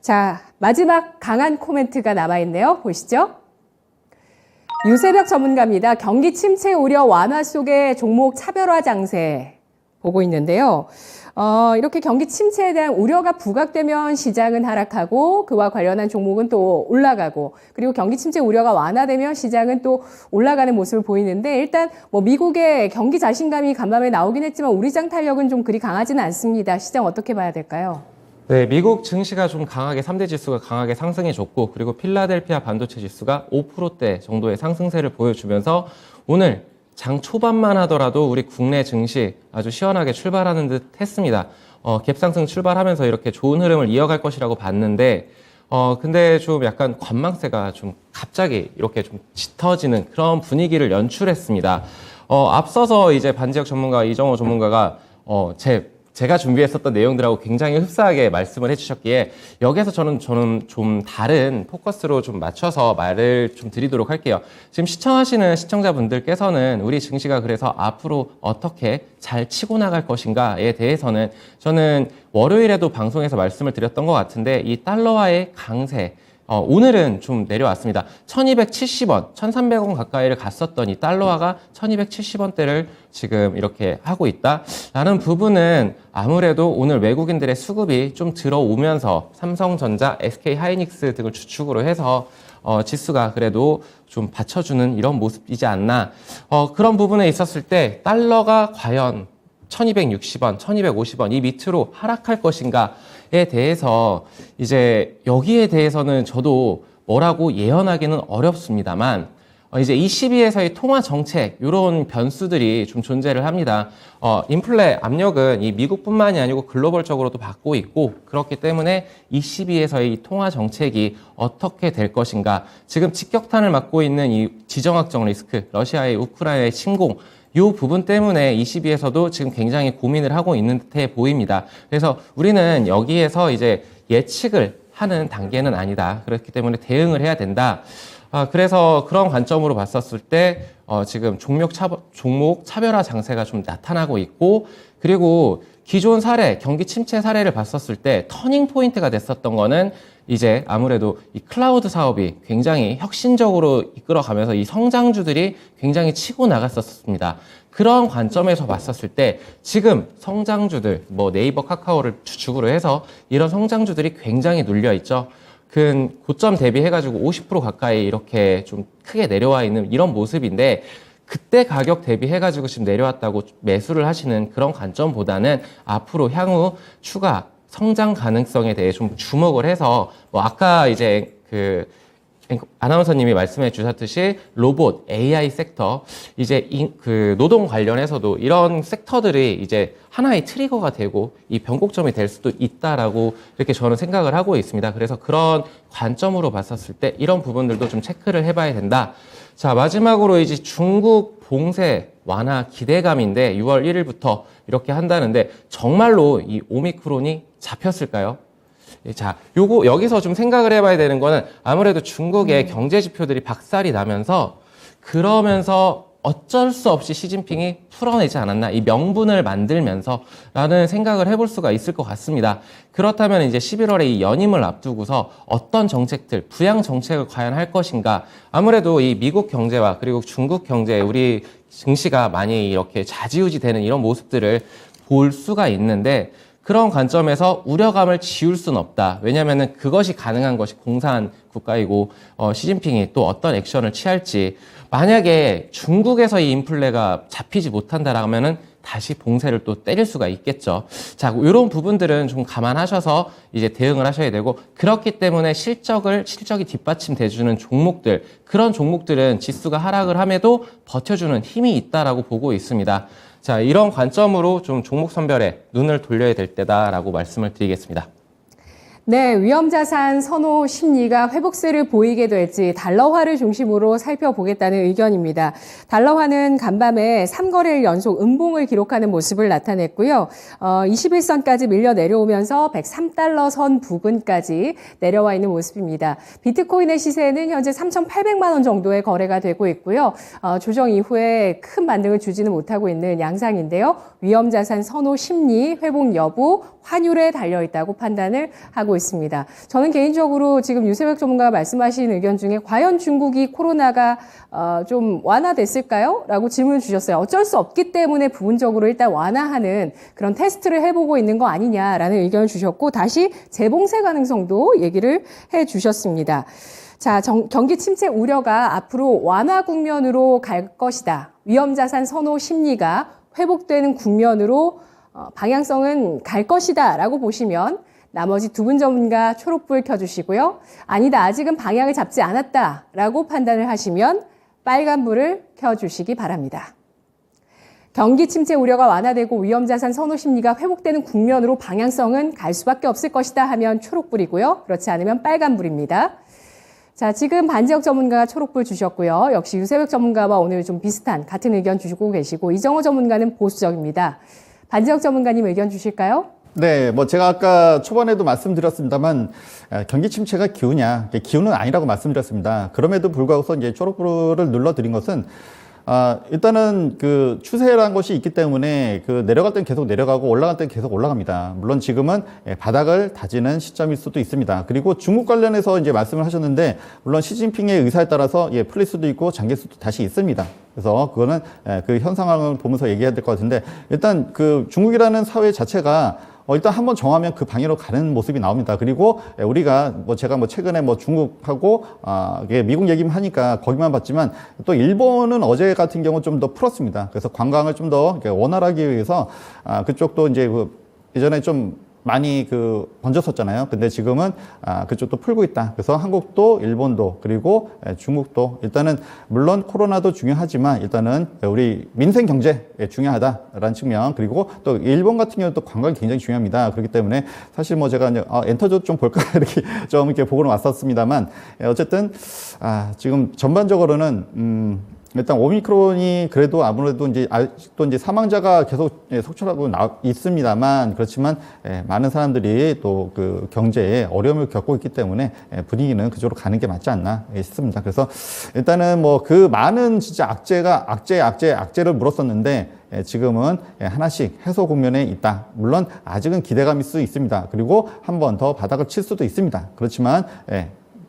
자, 마지막 강한 코멘트가 남아있네요. 보시죠. 유세벽 전문가입니다. 경기 침체 우려 완화 속에 종목 차별화 장세 보고 있는데요. 이렇게 경기 침체에 대한 우려가 부각되면 시장은 하락하고 그와 관련한 종목은 또 올라가고 그리고 경기 침체 우려가 완화되면 시장은 또 올라가는 모습을 보이는데 일단 뭐 미국의 경기 자신감이 간밤에 나오긴 했지만 우리 장 탄력은 좀 그리 강하지는 않습니다. 시장 어떻게 봐야 될까요? 네, 미국 증시가 좀 강하게 3대 지수가 강하게 상승해줬고 그리고 필라델피아 반도체 지수가 5%대 정도의 상승세를 보여주면서 오늘 장 초반만 하더라도 우리 국내 증시 아주 시원하게 출발하는 듯 했습니다. 갭상승 출발하면서 이렇게 좋은 흐름을 이어갈 것이라고 봤는데 근데 좀 약간 관망세가 좀 갑자기 이렇게 좀 짙어지는 그런 분위기를 연출했습니다. 앞서서 이제 반지역 전문가 이정호 전문가가 제가 준비했었던 내용들하고 굉장히 흡사하게 말씀을 해주셨기에 여기에서 저는 좀 다른 포커스로 좀 맞춰서 말을 좀 드리도록 할게요. 지금 시청하시는 시청자분들께서는 우리 증시가 그래서 앞으로 어떻게 잘 치고 나갈 것인가에 대해서는 저는 월요일에도 방송에서 말씀을 드렸던 것 같은데 이 달러화의 강세 오늘은 좀 내려왔습니다. 1270원, 1300원 가까이를 갔었던 이 달러화가 1270원대를 지금 이렇게 하고 있다라는 부분은 아무래도 오늘 외국인들의 수급이 좀 들어오면서 삼성전자, SK하이닉스 등을 주축으로 해서 지수가 그래도 좀 받쳐주는 이런 모습이지 않나. 그런 부분에 있었을 때 달러가 과연 1260원, 1250원 이 밑으로 하락할 것인가에 대해서 이제 여기에 대해서는 저도 뭐라고 예언하기는 어렵습니다만 이제 ECB에서의 통화 정책 이런 변수들이 좀 존재를 합니다. 인플레 압력은 이 미국뿐만이 아니고 글로벌적으로도 받고 있고 그렇기 때문에 ECB에서의 이 통화 정책이 어떻게 될 것인가 지금 직격탄을 맞고 있는 이 지정학적 리스크 러시아의 우크라이나의 침공 이 부분 때문에 ECB에서도 지금 굉장히 고민을 하고 있는 듯해 보입니다. 그래서 우리는 여기에서 이제 예측을 하는 단계는 아니다. 그렇기 때문에 대응을 해야 된다. 그래서 그런 관점으로 봤었을 때 지금 종목 차별화 장세가 좀 나타나고 있고 그리고 기존 사례, 경기 침체 사례를 봤었을 때 터닝 포인트가 됐었던 거는 이제 아무래도 이 클라우드 사업이 굉장히 혁신적으로 이끌어가면서 이 성장주들이 굉장히 치고 나갔었습니다. 그런 관점에서 봤었을 때 지금 성장주들, 뭐 네이버, 카카오를 주축으로 해서 이런 성장주들이 굉장히 눌려 있죠. 그 고점 대비해가지고 50% 가까이 이렇게 좀 크게 내려와 있는 이런 모습인데 그때 가격 대비해가지고 지금 내려왔다고 매수를 하시는 그런 관점보다는 앞으로 향후 추가 성장 가능성에 대해 좀 주목을 해서 뭐 아까 이제 그 아나운서님이 말씀해 주셨듯이 로봇, AI 섹터 이제 그 노동 관련해서도 이런 섹터들이 이제 하나의 트리거가 되고 이 변곡점이 될 수도 있다라고 이렇게 저는 생각을 하고 있습니다. 그래서 그런 관점으로 봤었을 때 이런 부분들도 좀 체크를 해봐야 된다. 자, 마지막으로 이제 중국 봉쇄 완화 기대감인데 6월 1일부터 이렇게 한다는데 정말로 이 오미크론이 잡혔을까요? 자, 여기서 좀 생각을 해봐야 되는 거는 아무래도 중국의 경제 지표들이 박살이 나면서 그러면서 어쩔 수 없이 시진핑이 풀어내지 않았나 이 명분을 만들면서 라는 생각을 해볼 수가 있을 것 같습니다. 그렇다면 이제 11월에 이 연임을 앞두고서 어떤 정책들, 부양 정책을 과연 할 것인가 아무래도 이 미국 경제와 그리고 중국 경제 우리 증시가 많이 이렇게 좌지우지 되는 이런 모습들을 볼 수가 있는데 그런 관점에서 우려감을 지울 수는 없다. 왜냐하면 그것이 가능한 것이 공산 국가이고 시진핑이 또 어떤 액션을 취할지 만약에 중국에서 이 인플레가 잡히지 못한다라면은 다시 봉쇄를 또 때릴 수가 있겠죠. 자, 이런 부분들은 좀 감안하셔서 이제 대응을 하셔야 되고 그렇기 때문에 실적이 뒷받침돼주는 종목들 그런 종목들은 지수가 하락을 함에도 버텨주는 힘이 있다라고 보고 있습니다. 자, 이런 관점으로 좀 종목 선별에 눈을 돌려야 될 때다라고 말씀을 드리겠습니다. 네, 위험자산 선호 심리가 회복세를 보이게 될지 달러화를 중심으로 살펴보겠다는 의견입니다. 달러화는 간밤에 3거래일 연속 음봉을 기록하는 모습을 나타냈고요. 21선까지 밀려 내려오면서 103달러 선 부근까지 내려와 있는 모습입니다. 비트코인의 시세는 현재 3,800만 원 정도의 거래가 되고 있고요. 조정 이후에 큰 반등을 주지는 못하고 있는 양상인데요. 위험자산 선호 심리, 회복 여부, 환율에 달려있다고 판단을 하고 나오고 있습니다. 저는 개인적으로 지금 유세백 전문가가 말씀하신 의견 중에 과연 중국이 코로나가 좀 완화됐을까요? 라고 질문을 주셨어요. 어쩔 수 없기 때문에 부분적으로 일단 완화하는 그런 테스트를 해보고 있는 거 아니냐라는 의견을 주셨고 다시 재봉쇄 가능성도 얘기를 해주셨습니다. 자, 경기 침체 우려가 앞으로 완화 국면으로 갈 것이다. 위험자산 선호 심리가 회복되는 국면으로 방향성은 갈 것이다 라고 보시면 나머지 두 분 전문가 초록불 켜주시고요. 아니다, 아직은 방향을 잡지 않았다 라고 판단을 하시면 빨간불을 켜주시기 바랍니다. 경기 침체 우려가 완화되고 위험자산 선호 심리가 회복되는 국면으로 방향성은 갈 수밖에 없을 것이다 하면 초록불이고요. 그렇지 않으면 빨간불입니다. 자, 지금 반지혁 전문가가 초록불 주셨고요. 역시 유세백 전문가와 오늘 좀 비슷한 같은 의견 주시고 계시고 이정호 전문가는 보수적입니다. 반지혁 전문가님 의견 주실까요? 네, 뭐 제가 아까 초반에도 말씀드렸습니다만 경기 침체가 기우냐? 기우는 아니라고 말씀드렸습니다. 그럼에도 불구하고 이제 초록불을 눌러드린 것은 일단은 그 추세라는 것이 있기 때문에 그 내려갈 땐 계속 내려가고 올라갈 땐 계속 올라갑니다. 물론 지금은 바닥을 다지는 시점일 수도 있습니다. 그리고 중국 관련해서 이제 말씀을 하셨는데 물론 시진핑의 의사에 따라서 풀릴 수도 있고 잠길 수도 다시 있습니다. 그래서 그거는 그 현 상황을 보면서 얘기해야 될 것 같은데 일단 그 중국이라는 사회 자체가 일단 한번 정하면 그 방향으로 가는 모습이 나옵니다. 그리고 우리가 제가 최근에 중국하고 미국 얘기만 하니까 거기만 봤지만 또 일본은 어제 같은 경우 좀 더 풀었습니다. 그래서 관광을 좀 더 원활하기 위해서 그쪽도 이제 예전에 좀 많이 번졌었잖아요. 근데 지금은 그쪽도 풀고 있다. 그래서 한국도 일본도 그리고 중국도 일단은 물론 코로나도 중요하지만 일단은 우리 민생 경제 중요하다라는 측면 그리고 또 일본 같은 경우는 또 관광이 굉장히 중요합니다. 그렇기 때문에 사실 제가 이제 엔터조 좀 볼까 이렇게 보고는 왔었습니다만 어쨌든 지금 전반적으로는 일단 오미크론이 그래도 아무래도 이제 아직도 이제 사망자가 계속 속출하고 있습니다만 그렇지만 많은 사람들이 또 그 경제에 어려움을 겪고 있기 때문에 분위기는 그쪽으로 가는 게 맞지 않나 싶습니다. 그래서 일단은 그 많은 진짜 악재를 물었었는데 지금은 하나씩 해소 국면에 있다. 물론 아직은 기대감일 수 있습니다. 그리고 한 번 더 바닥을 칠 수도 있습니다. 그렇지만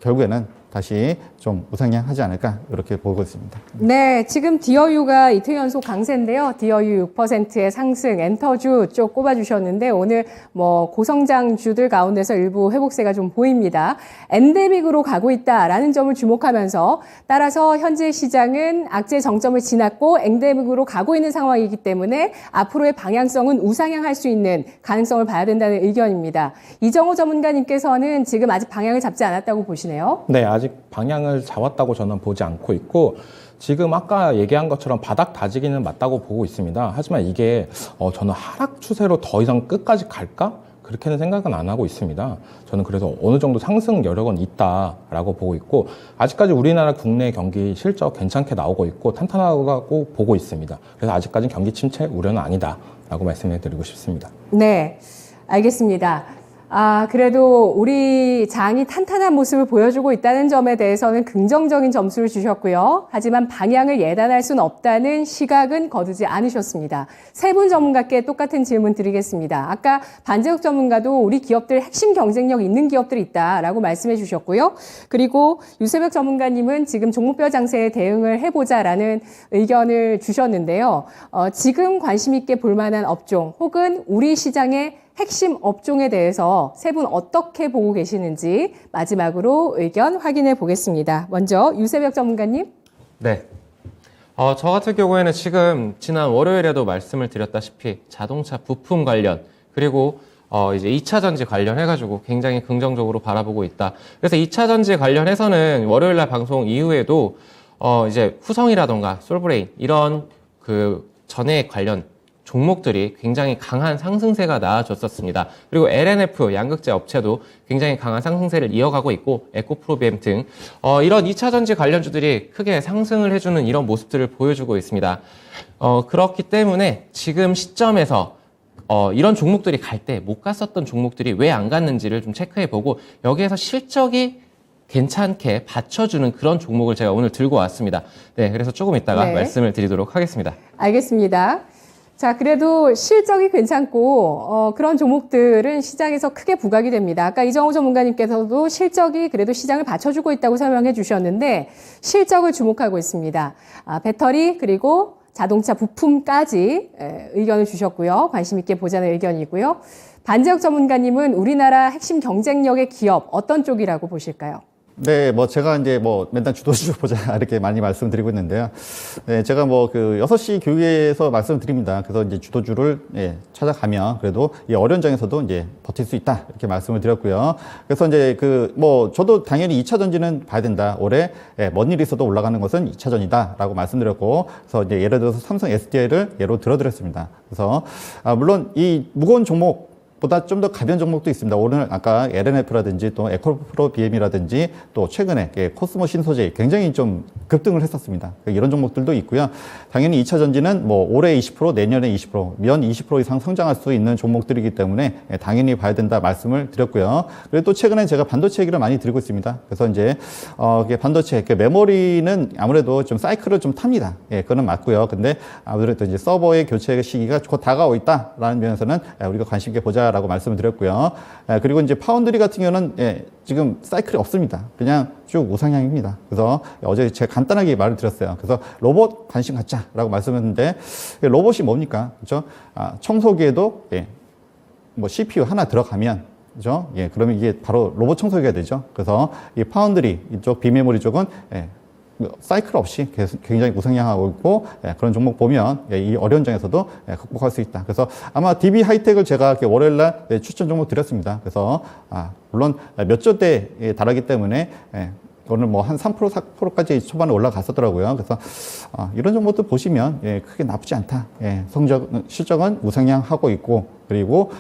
결국에는 다시 좀 우상향하지 않을까 이렇게 보고 있습니다. 네, 지금 디어유가 이틀 연속 강세인데요. 디어유 6%의 상승, 엔터주 쪽 꼽아주셨는데 오늘 고성장주들 가운데서 일부 회복세가 좀 보입니다. 엔데믹으로 가고 있다라는 점을 주목하면서 따라서 현재 시장은 악재 정점을 지났고 엔데믹으로 가고 있는 상황이기 때문에 앞으로의 방향성은 우상향할 수 있는 가능성을 봐야 된다는 의견입니다. 이정호 전문가님께서는 지금 아직 방향을 잡지 않았다고 보시네요. 네, 아직 방향을 잡았다고 저는 보지 않고 있고 지금 아까 얘기한 것처럼 바닥 다지기는 맞다고 보고 있습니다. 하지만 이게 저는 하락 추세로 더 이상 끝까지 갈까? 그렇게는 생각은 안 하고 있습니다. 저는 그래서 어느 정도 상승 여력은 있다라고 보고 있고 아직까지 우리나라 국내 경기 실적 괜찮게 나오고 있고 탄탄하다고 보고 있습니다. 그래서 아직까지는 경기 침체 우려는 아니다라고 말씀해 드리고 싶습니다. 네, 알겠습니다. 그래도 우리 장이 탄탄한 모습을 보여주고 있다는 점에 대해서는 긍정적인 점수를 주셨고요. 하지만 방향을 예단할 수는 없다는 시각은 거두지 않으셨습니다. 세 분 전문가께 똑같은 질문 드리겠습니다. 아까 반재혁 전문가도 우리 기업들 핵심 경쟁력 있는 기업들이 있다라고 말씀해 주셨고요. 그리고 유세백 전문가님은 지금 종목별 장세에 대응을 해보자라는 의견을 주셨는데요. 지금 관심 있게 볼 만한 업종 혹은 우리 시장의 핵심 업종에 대해서 세 분 어떻게 보고 계시는지 마지막으로 의견 확인해 보겠습니다. 먼저 유세백 전문가님. 네. 저 같은 경우에는 지금 지난 월요일에도 말씀을 드렸다시피 자동차 부품 관련 그리고 이제 2차 전지 관련해가지고 굉장히 긍정적으로 바라보고 있다. 그래서 2차 전지 관련해서는 월요일날 방송 이후에도 이제 후성이라던가 솔브레인 이런 전해액 관련 종목들이 굉장히 강한 상승세가 나와줬었습니다. 그리고 LNF 양극재 업체도 굉장히 강한 상승세를 이어가고 있고 에코프로비엠 등 이런 2차 전지 관련주들이 크게 상승을 해주는 이런 모습들을 보여주고 있습니다. 그렇기 때문에 지금 시점에서 이런 종목들이 갈 때 못 갔었던 종목들이 왜 안 갔는지를 좀 체크해보고 여기에서 실적이 괜찮게 받쳐주는 그런 종목을 제가 오늘 들고 왔습니다. 네, 그래서 조금 이따가 네. 말씀을 드리도록 하겠습니다. 알겠습니다. 자, 그래도 실적이 괜찮고 그런 종목들은 시장에서 크게 부각이 됩니다. 아까 이정호 전문가님께서도 실적이 그래도 시장을 받쳐주고 있다고 설명해 주셨는데 실적을 주목하고 있습니다. 배터리 그리고 자동차 부품까지 의견을 주셨고요. 관심 있게 보자는 의견이고요. 반재혁 전문가님은 우리나라 핵심 경쟁력의 기업 어떤 쪽이라고 보실까요? 네, 뭐 제가 이제 뭐 맨날 주도주로 보자 이렇게 많이 말씀드리고 있는데요. 네, 제가 뭐 그 6시 교육에서 말씀드립니다. 그래서 이제 주도주를 찾아가면 그래도 이 어려운 장에서도 이제 버틸 수 있다 이렇게 말씀을 드렸고요. 그래서 이제 그 뭐 저도 당연히 2차 전지는 봐야 된다. 올해 뭔 일이 있어도 올라가는 것은 2차 전이다라고 말씀드렸고, 그래서 이제 예를 들어서 삼성 SDI를 예로 들어드렸습니다. 그래서 물론 이 무거운 종목 보다 좀 더 가벼운 종목도 있습니다. 오늘 아까 LNF라든지 또 에코프로 BM이라든지 또 최근에 코스모 신소재 굉장히 좀 급등을 했었습니다. 이런 종목들도 있고요. 당연히 2차 전지는 뭐 올해 20%, 내년에 20%, 연 20% 이상 성장할 수 있는 종목들이기 때문에 당연히 봐야 된다 말씀을 드렸고요. 그리고 또 최근에 제가 반도체 얘기를 많이 드리고 있습니다. 그래서 이제 반도체 메모리는 아무래도 좀 사이클을 좀 탑니다. 그거는 맞고요. 근데 아무래도 이제 서버의 교체 시기가 곧 다가오고 있다라는 면에서는 우리가 관심 있게 보자. 라고 말씀을 드렸고요. 그리고 이제 파운드리 같은 경우는 지금 사이클이 없습니다. 그냥 쭉 우상향입니다. 그래서 어제 제가 간단하게 말을 드렸어요. 그래서 로봇 관심 갖자라고 말씀했는데 로봇이 뭡니까? 그렇죠? 청소기에도 뭐 CPU 하나 들어가면 그죠? 그러면 이게 바로 로봇 청소기가 되죠. 그래서 이 파운드리 이쪽 비메모리 쪽은 사이클 없이 굉장히 우상향하고 있고 그런 종목 보면 이 어려운 장에서도 극복할 수 있다. 그래서 아마 DB 하이텍을 제가 월요일날 추천 종목 드렸습니다. 그래서 물론 몇 조대에 달하기 때문에 오늘 뭐 한 3%, 4%까지 초반에 올라갔었더라고요. 그래서 이런 종목도 보시면 크게 나쁘지 않다. 실적은 우상향하고 있고 그리고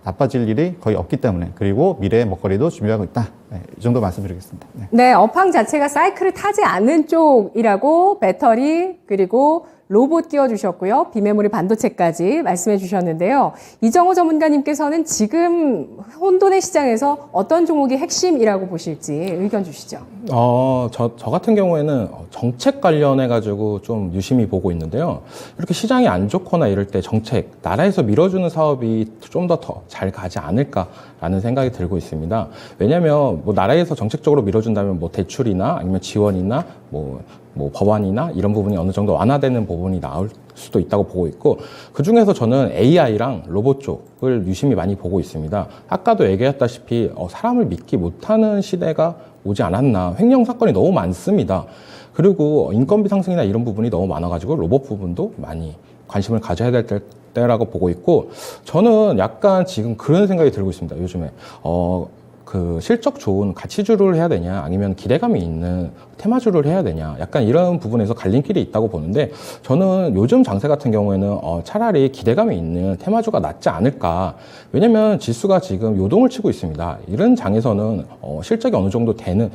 나빠질 일이 거의 없기 때문에 그리고 미래의 먹거리도 준비하고 있다. 이 정도 말씀드리겠습니다. 네, 업황 자체가 사이클을 타지 않는 쪽이라고 배터리 그리고 로봇 끼워주셨고요. 비메모리 반도체까지 말씀해 주셨는데요. 이정호 전문가님께서는 지금 혼돈의 시장에서 어떤 종목이 핵심이라고 보실지 의견 주시죠. 저 같은 경우에는 정책 관련해가지고 좀 유심히 보고 있는데요. 이렇게 시장이 안 좋거나 이럴 때 정책, 나라에서 밀어주는 사업이 좀 더 잘 가지 않을까라는 생각이 들고 있습니다. 왜냐면 뭐 나라에서 정책적으로 밀어준다면 뭐 대출이나 아니면 지원이나 뭐 법안이나 이런 부분이 어느 정도 완화되는 부분이 나올 수도 있다고 보고 있고, 그 중에서 저는 AI랑 로봇 쪽을 유심히 많이 보고 있습니다. 아까도 얘기했다시피 사람을 믿기 못하는 시대가 오지 않았나. 횡령 사건이 너무 많습니다. 그리고 인건비 상승이나 이런 부분이 너무 많아가지고 로봇 부분도 많이 관심을 가져야 될 때라고 보고 있고, 저는 약간 지금 그런 생각이 들고 있습니다. 요즘에 그 실적 좋은 가치주를 해야 되냐 아니면 기대감이 있는 테마주를 해야 되냐, 약간 이런 부분에서 갈림길이 있다고 보는데, 저는 요즘 장세 같은 경우에는 차라리 기대감이 있는 테마주가 낫지 않을까. 왜냐면 지수가 지금 요동을 치고 있습니다. 이런 장에서는 실적이 어느 정도 되는,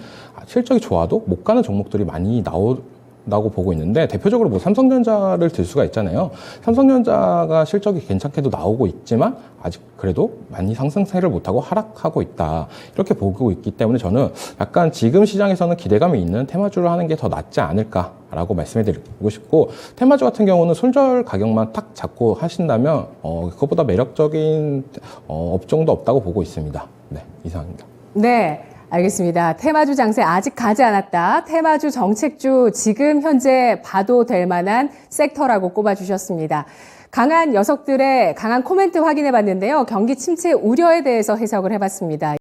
실적이 좋아도 못 가는 종목들이 많이 나고 보고 있는데, 대표적으로 뭐 삼성전자를 들 수가 있잖아요. 삼성전자가 실적이 괜찮게도 나오고 있지만 아직 그래도 많이 상승세를 못하고 하락하고 있다, 이렇게 보고 있기 때문에 저는 약간 지금 시장에서는 기대감이 있는 테마주를 하는 게 더 낫지 않을까라고 말씀해 드리고 싶고, 테마주 같은 경우는 손절 가격만 탁 잡고 하신다면 그것보다 매력적인 업종도 없다고 보고 있습니다. 네, 이상입니다. 네. 알겠습니다. 테마주 장세 아직 가지 않았다. 테마주 정책주 지금 현재 봐도 될 만한 섹터라고 꼽아주셨습니다. 강한 녀석들의 강한 코멘트 확인해 봤는데요. 경기 침체 우려에 대해서 해석을 해봤습니다.